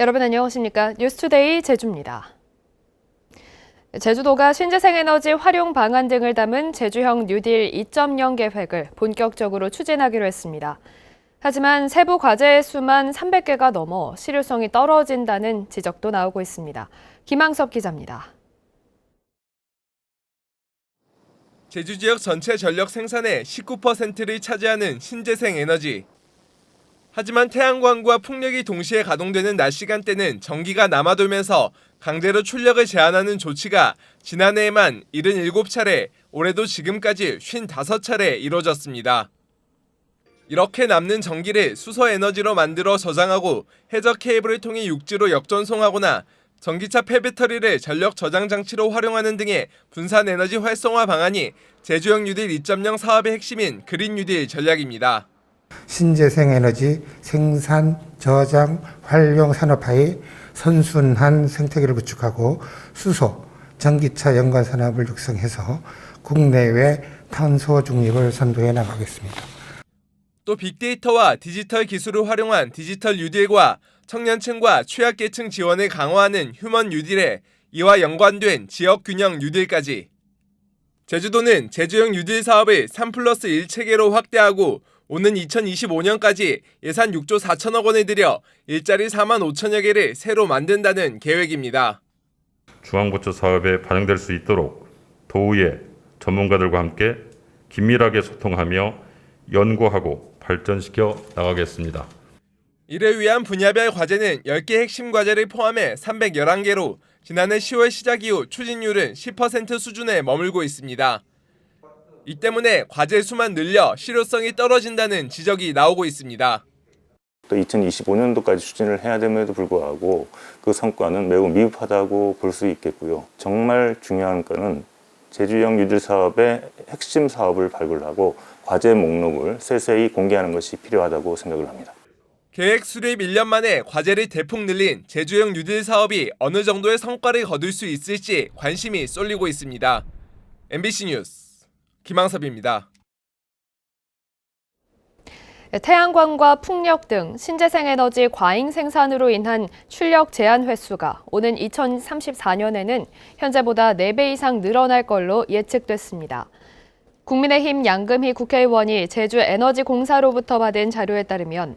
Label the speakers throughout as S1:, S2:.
S1: 여러분 안녕하십니까? 뉴스투데이 제주입니다. 제주도가 신재생에너지 활용 방안 등을 담은 제주형 뉴딜 2.0 계획을 본격적으로 추진하기로 했습니다. 하지만 세부 과제의 수만 300개가 넘어 실효성이 떨어진다는 지적도 나오고 있습니다. 김항섭 기자입니다.
S2: 제주 지역 전체 전력 생산의 19%를 차지하는 신재생 에너지. 하지만 태양광과 풍력이 동시에 가동되는 낮 시간대는 전기가 남아돌면서 강제로 출력을 제한하는 조치가 지난해에만 77차례, 올해도 지금까지 55차례 이뤄졌습니다. 이렇게 남는 전기를 수소 에너지로 만들어 저장하고 해저 케이블을 통해 육지로 역전송하거나 전기차 폐배터리를 전력 저장 장치로 활용하는 등의 분산 에너지 활성화 방안이 제주형 뉴딜 2.0 사업의 핵심인 그린 뉴딜 전략입니다.
S3: 신재생 에너지 생산, 저장, 활용 산업화의 선순환 생태계를 구축하고 수소, 전기차 연관 산업을 육성해서 국내외 탄소 중립을 선도해 나가겠습니다.
S2: 또 빅데이터와 디지털 기술을 활용한 디지털 뉴딜과 청년층과 취약계층 지원을 강화하는 휴먼 뉴딜에 이와 연관된 지역 균형 뉴딜까지. 제주도는 제주형 뉴딜 사업을 3+1 체계로 확대하고 오는 2025년까지 예산 6조 4천억 원을 들여 일자리 4만 5천여 개를 새로 만든다는 계획입니다.
S4: 중앙부처 사업에 반영될 수 있도록 도의회 전문가들과 함께 긴밀하게 소통하며 연구하고 발전시켜 나가겠습니다.
S2: 이를 위한 분야별 과제는 10개 핵심 과제를 포함해 311개로 지난해 10월 시작 이후 추진율은 10% 수준에 머물고 있습니다. 이 때문에 과제 수만 늘려 실효성이 떨어진다는 지적이 나오고 있습니다.
S5: 또 2025년도까지 추진을 해야 됨에도 불구하고 그 성과는 매우 미흡하다고 볼 수 있겠고요. 정말 중요한 것은 제주형 뉴딜 사업의 핵심 사업을 발굴하고 과제 목록을 세세히 공개하는 것이 필요하다고 생각을 합니다.
S2: 계획 수립 1년 만에 과제를 대폭 늘린 제주형 뉴딜 사업이 어느 정도의 성과를 거둘 수 있을지 관심이 쏠리고 있습니다. MBC 뉴스 김항섭입니다.
S1: 태양광과 풍력 등 신재생에너지 과잉 생산으로 인한 출력 제한 횟수가 오는 2034년에는 현재보다 4배 이상 늘어날 걸로 예측됐습니다. 국민의힘 양금희 국회의원이 제주에너지공사로부터 받은 자료에 따르면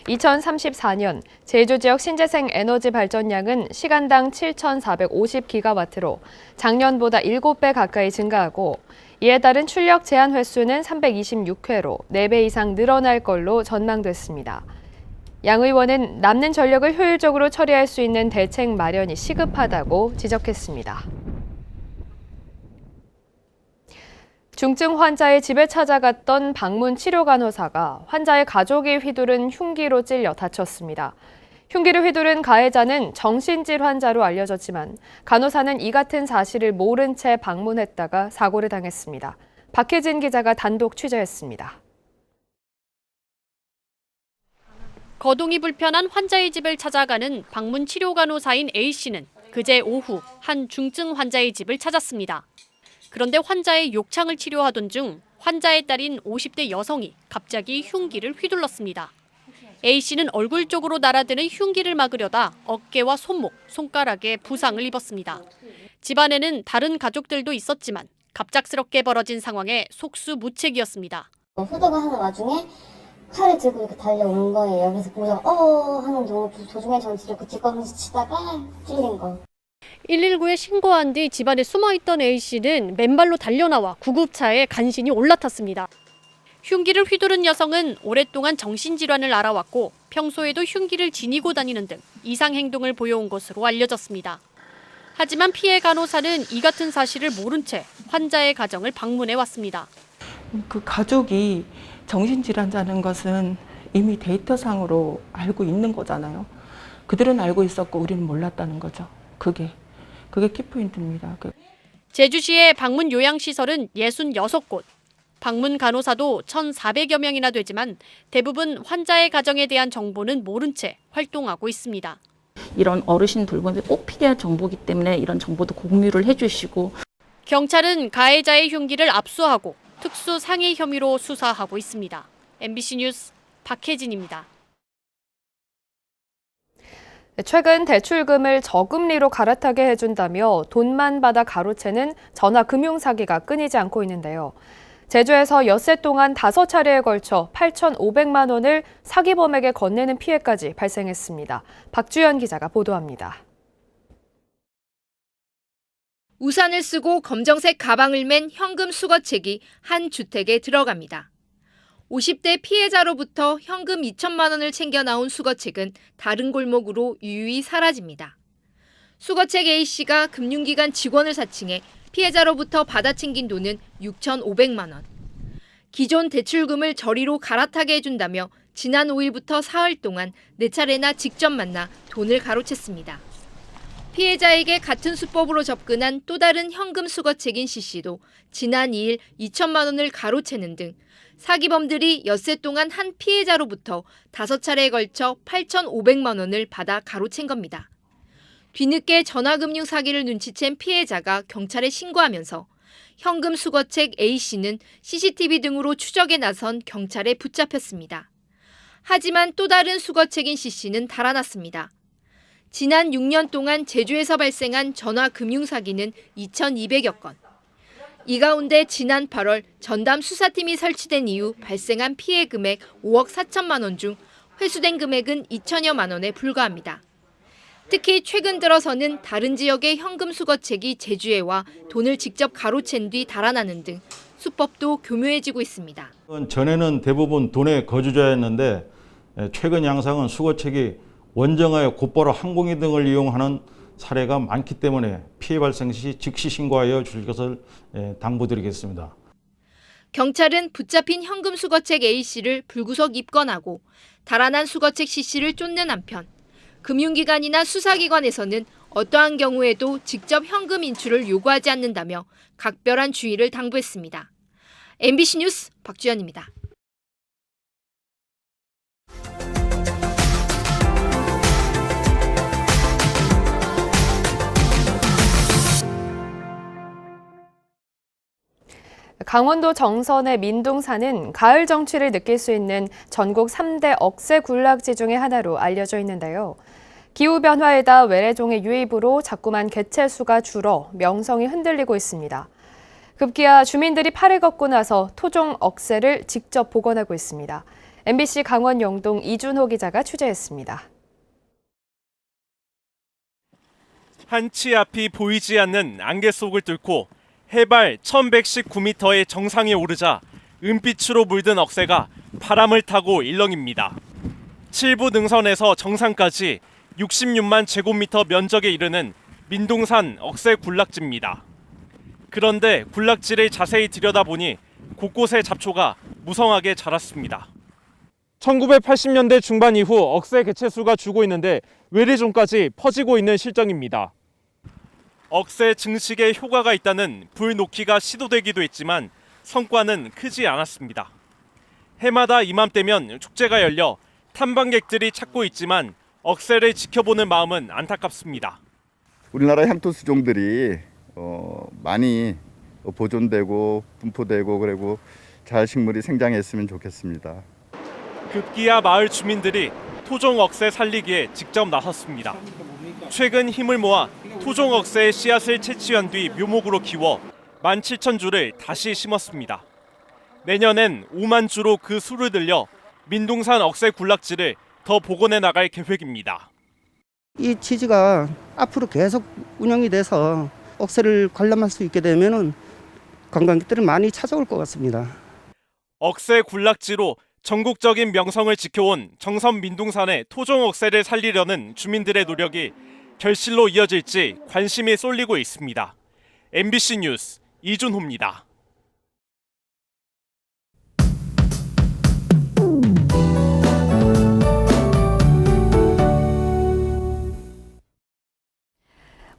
S1: 2034년 제주 지역 신재생 에너지 발전량은 시간당 7,450기가와트로 작년보다 7배 가까이 증가하고 이에 따른 출력 제한 횟수는 326회로 4배 이상 늘어날 걸로 전망됐습니다. 양 의원은 남는 전력을 효율적으로 처리할 수 있는 대책 마련이 시급하다고 지적했습니다. 중증 환자의 집에 찾아갔던 방문 치료 간호사가 환자의 가족이 휘두른 흉기로 찔려 다쳤습니다. 흉기를 휘두른 가해자는 정신질 환자로 알려졌지만 간호사는 이 같은 사실을 모른 채 방문했다가 사고를 당했습니다. 박혜진 기자가 단독 취재했습니다.
S6: 거동이 불편한 환자의 집을 찾아가는 방문 치료 간호사인 A씨는 그제 오후 한 중증 환자의 집을 찾았습니다. 그런데 환자의 욕창을 치료하던 중 환자의 딸인 50대 여성이 갑자기 흉기를 휘둘렀습니다. A씨는 얼굴 쪽으로 날아드는 흉기를 막으려다 어깨와 손목, 손가락에 부상을 입었습니다. 집안에는 다른 가족들도 있었지만 갑작스럽게 벌어진 상황에 속수무책이었습니다.
S7: 후다가 하는 와중에 칼을 들고 이렇게 달려오는 거예요. 그래서 보자가 하는 도중에 전치를 뒷걸음질 치다가 찔린 거.
S6: 119에 신고한 뒤 집안에 숨어있던 A씨는 맨발로 달려나와 구급차에 간신히 올라탔습니다. 흉기를 휘두른 여성은 오랫동안 정신질환을 앓아왔고 평소에도 흉기를 지니고 다니는 등 이상 행동을 보여온 것으로 알려졌습니다. 하지만 피해 간호사는 이 같은 사실을 모른 채 환자의 가정을 방문해 왔습니다.
S8: 그 가족이 정신질환자는 것은 이미 데이터상으로 알고 있는 거잖아요. 그들은 알고 있었고 우리는 몰랐다는 거죠. 그게 키포인트입니다.
S6: 제주시의 방문 요양시설은 66곳, 방문 간호사도 1,400여 명이나 되지만 대부분 환자의 가정에 대한 정보는 모른 채 활동하고 있습니다.
S9: 이런 어르신 돌보는데 꼭 필요한 정보이기 때문에 이런 정보도 공유를 해주시고.
S6: 경찰은 가해자의 흉기를 압수하고 특수 상해 혐의로 수사하고 있습니다. MBC 뉴스 박혜진입니다.
S1: 최근 대출금을 저금리로 갈아타게 해준다며 돈만 받아 가로채는 전화금융사기가 끊이지 않고 있는데요. 제주에서 엿새 동안 5차례에 걸쳐 8,500만 원을 사기범에게 건네는 피해까지 발생했습니다. 박주연 기자가 보도합니다.
S10: 우산을 쓰고 검정색 가방을 맨 현금 수거책이 한 주택에 들어갑니다. 50대 피해자로부터 현금 2천만 원을 챙겨 나온 수거책은 다른 골목으로 유유히 사라집니다. 수거책 A씨가 금융기관 직원을 사칭해 피해자로부터 받아 챙긴 돈은 6,500만 원. 기존 대출금을 저리로 갈아타게 해준다며 지난 5일부터 사흘 동안 4차례나 직접 만나 돈을 가로챘습니다. 피해자에게 같은 수법으로 접근한 또 다른 현금 수거책인 C씨도 지난 2일 2천만 원을 가로채는 등 사기범들이 엿새 동안 한 피해자로부터 5차례에 걸쳐 8,500만 원을 받아 가로챈 겁니다. 뒤늦게 전화금융 사기를 눈치챈 피해자가 경찰에 신고하면서 현금 수거책 A씨는 CCTV 등으로 추적에 나선 경찰에 붙잡혔습니다. 하지만 또 다른 수거책인 C씨는 달아났습니다. 지난 6년 동안 제주에서 발생한 전화금융 사기는 2,200여 건. 이 가운데 지난 8월 전담 수사팀이 설치된 이후 발생한 피해 금액 5억 4천만 원 중 회수된 금액은 2천여만 원에 불과합니다. 특히 최근 들어서는 다른 지역의 현금 수거책이 제주에 와 돈을 직접 가로챈 뒤 달아나는 등 수법도 교묘해지고 있습니다.
S11: 전에는 대부분 돈의 거주자였는데 최근 양상은 수거책이 원정하여 곧바로 항공기 등을 이용하는 사례가 많기 때문에 피해 발생 시 즉시 신고하여 줄 것을 당부드리겠습니다.
S10: 경찰은 붙잡힌 현금 수거책 A씨를 불구속 입건하고 달아난 수거책 C씨를 쫓는 한편 금융기관이나 수사기관에서는 어떠한 경우에도 직접 현금 인출을 요구하지 않는다며 각별한 주의를 당부했습니다. MBC 뉴스 박주연입니다.
S1: 강원도 정선의 민둥산은 가을 정취를 느낄 수 있는 전국 3대 억새 군락지 중의 하나로 알려져 있는데요. 기후변화에다 외래종의 유입으로 자꾸만 개체 수가 줄어 명성이 흔들리고 있습니다. 급기야 주민들이 팔을 걷고 나서 토종 억새를 직접 복원하고 있습니다. MBC 강원 영동 이준호 기자가 취재했습니다.
S12: 한치 앞이 보이지 않는 안개 속을 뚫고 해발 1119m의 정상에 오르자 은빛으로 물든 억새가 바람을 타고 일렁입니다. 7부 능선에서 정상까지 66만 제곱미터 면적에 이르는 민둥산 억새 군락지입니다. 그런데 군락지를 자세히 들여다보니 곳곳에 잡초가 무성하게 자랐습니다. 1980년대 중반 이후 억새 개체수가 줄고 있는데 외래종까지 퍼지고 있는 실정입니다. 억새 증식에 효과가 있다는 불 놓기가 시도되기도 했지만 성과는 크지 않았습니다. 해마다 이맘때면 축제가 열려 탐방객들이 찾고 있지만 억새를 지켜보는 마음은 안타깝습니다.
S13: 우리나라 향토수종들이 많이 보존되고 분포되고 그리고 잘 식물이 생장했으면 좋겠습니다.
S12: 급기야 마을 주민들이 토종 억새 살리기에 직접 나섰습니다. 최근 힘을 모아 토종 억새의 씨앗을 채취한 뒤 묘목으로 키워 17,000주를 다시 심었습니다. 내년엔 5만 주로 그 수를 늘려 민둥산 억새 군락지를 더 복원해 나갈 계획입니다.
S14: 이 취지가 앞으로 계속 운영이 돼서 억새를 관람할 수 있게 되면은 관광객들이 많이 찾아올 것 같습니다.
S12: 억새 군락지로 전국적인 명성을 지켜온 정선 민둥산의 토종 억새를 살리려는 주민들의 노력이 결실로 이어질지 관심이 쏠리고 있습니다. MBC 뉴스 이준호입니다.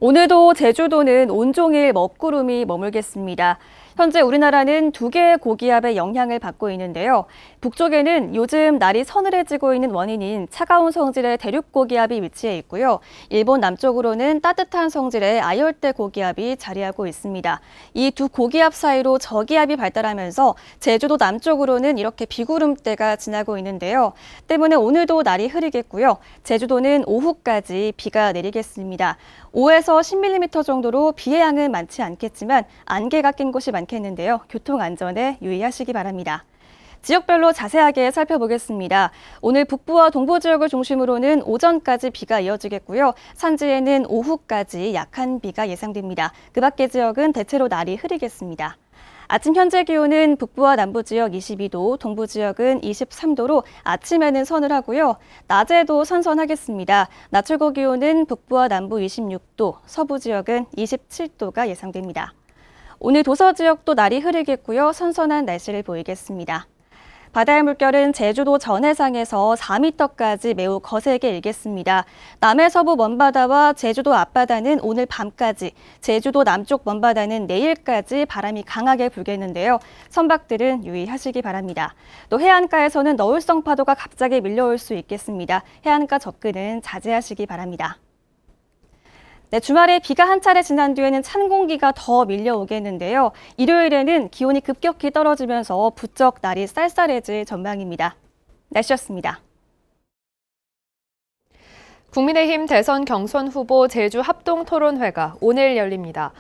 S15: 오늘도 제주도는 온종일 먹구름이 머물겠습니다. 현재 우리나라는 두 개의 고기압의 영향을 받고 있는데요. 북쪽에는 요즘 날이 서늘해지고 있는 원인인 차가운 성질의 대륙 고기압이 위치해 있고요. 일본 남쪽으로는 따뜻한 성질의 아열대 고기압이 자리하고 있습니다. 이 두 고기압 사이로 저기압이 발달하면서 제주도 남쪽으로는 이렇게 비구름대가 지나고 있는데요. 때문에 오늘도 날이 흐리겠고요. 제주도는 오후까지 비가 내리겠습니다. 5에서 10mm 정도로 비의 양은 많지 않겠지만 안개가 낀 곳이 많겠는데요. 교통 안전에 유의하시기 바랍니다. 지역별로 자세하게 살펴보겠습니다. 오늘 북부와 동부 지역을 중심으로는 오전까지 비가 이어지겠고요. 산지에는 오후까지 약한 비가 예상됩니다. 그 밖의 지역은 대체로 날이 흐리겠습니다. 아침 현재 기온은 북부와 남부 지역 22도, 동부 지역은 23도로 아침에는 서늘하고요. 낮에도 선선하겠습니다. 낮 최고 기온은 북부와 남부 26도, 서부 지역은 27도가 예상됩니다. 오늘 도서 지역도 날이 흐리겠고요. 선선한 날씨를 보이겠습니다. 바다의 물결은 제주도 전해상에서 4m까지 매우 거세게 일겠습니다. 남해 서부 먼바다와 제주도 앞바다는 오늘 밤까지, 제주도 남쪽 먼바다는 내일까지 바람이 강하게 불겠는데요. 선박들은 유의하시기 바랍니다. 또 해안가에서는 너울성 파도가 갑자기 밀려올 수 있겠습니다. 해안가 접근은 자제하시기 바랍니다. 네, 주말에 비가 한 차례 지난 뒤에는 찬 공기가 더 밀려오겠는데요. 일요일에는 기온이 급격히 떨어지면서 부쩍 날이 쌀쌀해질 전망입니다. 날씨였습니다.
S1: 국민의힘 대선 경선 후보 제주 합동 토론회가 오늘 열립니다.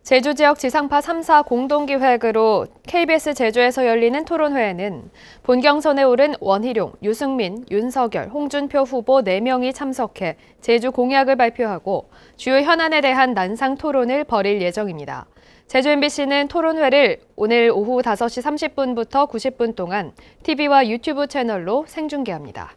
S1: 제주 지역 지상파 3사 공동기획으로 KBS 제주에서 열리는 토론회에는 본경선에 오른 원희룡, 유승민, 윤석열, 홍준표 후보 4명이 참석해 제주 공약을 발표하고 주요 현안에 대한 난상 토론을 벌일 예정입니다. 제주 MBC는 토론회를 오늘 오후 5시 30분부터 90분 동안 TV와 유튜브 채널로 생중계합니다.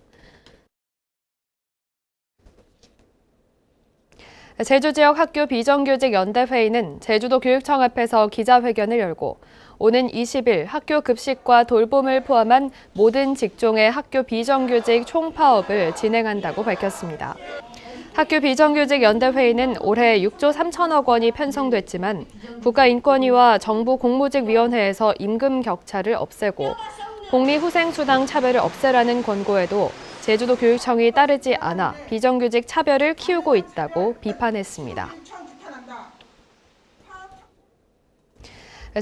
S1: 제주 지역 학교 비정규직 연대회의는 제주도 교육청 앞에서 기자회견을 열고 오는 20일 학교 급식과 돌봄을 포함한 모든 직종의 학교 비정규직 총파업을 진행한다고 밝혔습니다. 학교 비정규직 연대회의는 올해 6조 3천억 원이 편성됐지만 국가인권위와 정부 공무직위원회에서 임금 격차를 없애고 복리후생수당 차별을 없애라는 권고에도 제주도 교육청이 따르지 않아 비정규직 차별을 키우고 있다고 비판했습니다.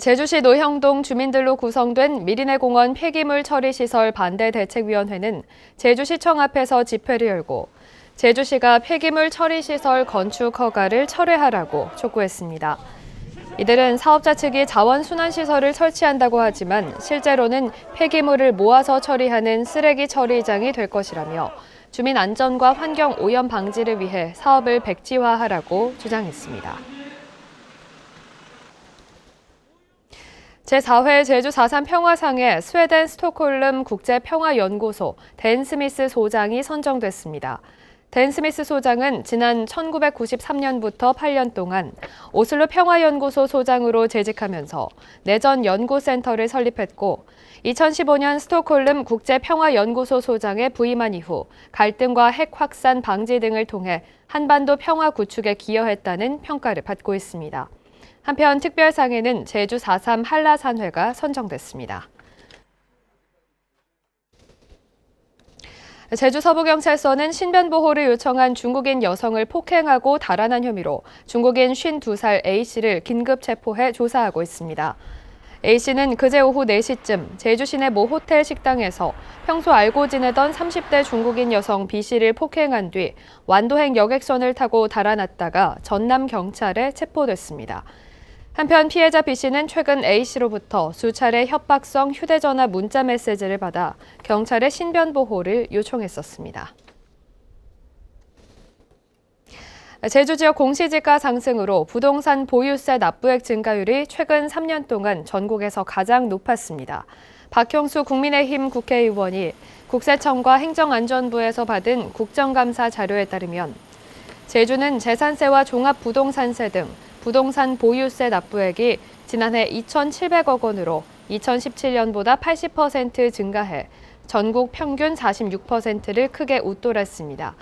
S1: 제주시 노형동 주민들로 구성된 미리네 공원 폐기물 처리 시설 반대 대책위원회는 제주시청 앞에서 집회를 열고 제주시가 폐기물 처리 시설 건축 허가를 철회하라고 촉구했습니다. 이들은 사업자 측이 자원순환시설을 설치한다고 하지만 실제로는 폐기물을 모아서 처리하는 쓰레기 처리장이 될 것이라며 주민 안전과 환경 오염 방지를 위해 사업을 백지화하라고 주장했습니다. 제4회 제주 4.3 평화상에 스웨덴 스톡홀름 국제평화연구소 댄 스미스 소장이 선정됐습니다. 댄 스미스 소장은 지난 1993년부터 8년 동안 오슬로 평화연구소 소장으로 재직하면서 내전 연구센터를 설립했고 2015년 스톡홀름 국제평화연구소 소장에 부임한 이후 갈등과 핵 확산 방지 등을 통해 한반도 평화 구축에 기여했다는 평가를 받고 있습니다. 한편 특별상에는 제주 4.3 한라산회가 선정됐습니다. 제주 서부경찰서는 신변보호를 요청한 중국인 여성을 폭행하고 달아난 혐의로 중국인 52살 A씨를 긴급 체포해 조사하고 있습니다. A씨는 그제 오후 4시쯤 제주 시내 모 호텔 식당에서 평소 알고 지내던 30대 중국인 여성 B씨를 폭행한 뒤 완도행 여객선을 타고 달아났다가 전남 경찰에 체포됐습니다. 한편 피해자 B씨는 최근 A씨로부터 수차례 협박성 휴대전화 문자 메시지를 받아 경찰에 신변보호를 요청했었습니다. 제주 지역 공시지가 상승으로 부동산 보유세 납부액 증가율이 최근 3년 동안 전국에서 가장 높았습니다. 박형수 국민의힘 국회의원이 국세청과 행정안전부에서 받은 국정감사 자료에 따르면 제주는 재산세와 종합부동산세 등 부동산 보유세 납부액이 지난해 2,700억 원으로 2017년보다 80% 증가해 전국 평균 46%를 크게 웃돌았습니다.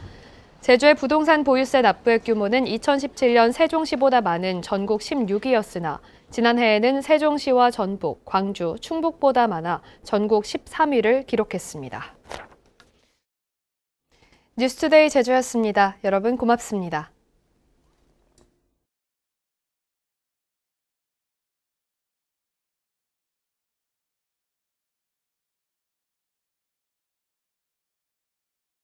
S1: 제주의 부동산 보유세 납부액 규모는 2017년 세종시보다 많은 전국 16위였으나 지난해에는 세종시와 전북, 광주, 충북보다 많아 전국 13위를 기록했습니다. 뉴스투데이 제주였습니다. 여러분 고맙습니다.